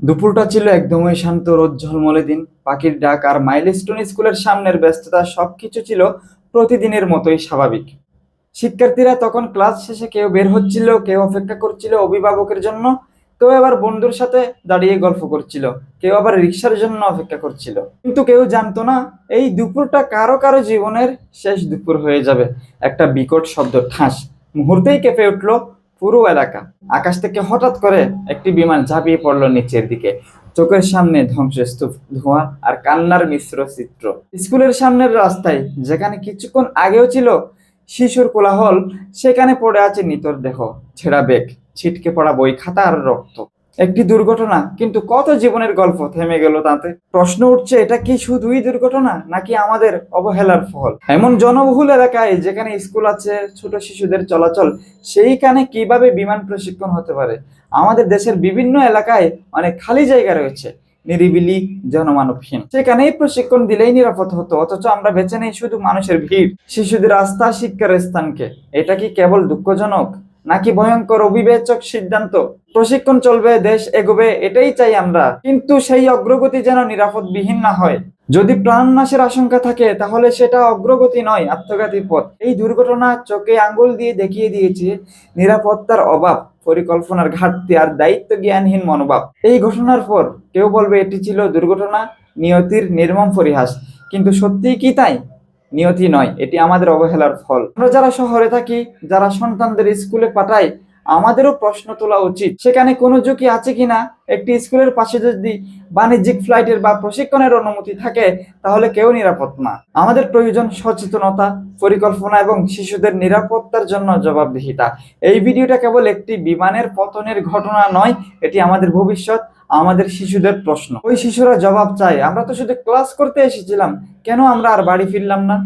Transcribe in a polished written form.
দুপুরটা ছিল একদমই শান্ত, রোদ ঝলমলে দিন, পাখির ডাক আর মাইলস্টোন স্কুলের সামনের ব্যস্ততা সবকিছু ছিল প্রতিদিনের মতোই স্বাভাবিক। শিক্ষার্থীরা তখন ক্লাস শেষে কেউ বের হচ্ছিল, কেউ অপেক্ষা করছিল অভিভাবকের জন্য, কেউ আবার বন্ধুর সাথে দাঁড়িয়ে গল্প করছিল, কেউ আবার রিক্সার জন্য অপেক্ষা করছিল। কিন্তু কেউ জানতো না এই দুপুরটা কারো কারো জীবনের শেষ দুপুর হয়ে যাবে। একটা বিকট শব্দ, ঠাস, মুহূর্তেই কেঁপে উঠলো পুরো এলাকা। আকাশ থেকে হঠাৎ করে একটি বিমান ঝাঁপিয়ে পড়লো নিচের দিকে। চোখের সামনে ধ্বংসস্তূপ, ধোঁয়া আর কান্নার মিশ্র চিত্র। স্কুলের সামনের রাস্তায়, যেখানে কিছুক্ষণ আগেও ছিল শিশুর কোলাহল, সেখানে পড়ে আছে নিতর দেহ, ছেঁড়া বেগ, ছিটকে পড়া বই খাতা আর রক্ত। একটি দুর্ঘটনা, কিন্তু কত জীবনের গল্প থেমে গেল তাতে। প্রশ্ন উঠছে, এটা কি শুধুই দুর্ঘটনা, নাকি আমাদের অবহেলার ফল? এমন জনবহুল এলাকায় যেখানে স্কুল আছে, ছোট শিশুদের চলাচল, সেইখানে কিভাবে বিমান প্রশিক্ষণ হতে পারে? আমাদের দেশের বিভিন্ন এলাকায় অনেক খালি জায়গা রয়েছে, নিরিবিলি, জনমানবহীন, সেখানেই প্রশিক্ষণ দিলেই নিরাপদ হতো, অথচ আমরা বেছে নেই শুধু মানুষের ভিড়, শিশুদের আস্থা, শিক্ষার স্থানকে। এটা কি কেবল দুঃখজনক, নাকি ভয়ঙ্কর অবিবেচক সিদ্ধান্ত? প্রশিক্ষণ চলবে, দেশ এগোবে, এটাই চাই আমরা, কিন্তু সেই অগ্রগতি যেন নিরাপদবিহীন না হয়। যদি প্রাণ নাশের আশঙ্কা থাকে, তাহলে সেটা অগ্রগতি নয়, আত্মঘাতী পথ। এই দুর্ঘটনা চোখে আঙ্গুল দিয়ে দেখিয়ে দিয়েছে নিরাপত্তার অভাব, পরিকল্পনার ঘাটতি আর দায়িত্ব জ্ঞানহীন মনোভাব। এই ঘটনার পর কেউ বলবে এটি ছিল দুর্ঘটনা, নিয়তির নির্মম পরিহাস। কিন্তু সত্যিই কি তাই? নিয়তি নয়, এটি আমাদের অবহেলার ফল। আমরা যারা শহরে থাকি, যারা সন্তানদের স্কুলে পাঠাই, আমাদেরও প্রশ্ন তোলা উচিত, সেখানে কোনো ঝুঁকি আছে কিনা। একটি স্কুলের পাশে যদি বাণিজ্যিক ফ্লাইটের বা প্রশিক্ষণের অনুমতি থাকে, তাহলে কেউ নিরাপদ না। আমাদের প্রয়োজন সচেতনতা, পরিকল্পনা এবং শিশুদের নিরাপত্তার জন্য জবাবদিহিতা। এই ভিডিওটা কেবল একটি বিমানের পতনের ঘটনা নয়, এটি আমাদের ভবিষ্যৎ, আমাদের শিশুদের প্রশ্ন। ওই শিশুরা জবাব চায়, আমরা তো শুধু ক্লাস করতে এসেছিলাম, কেন আমরা আর বাড়ি ফিরলাম না?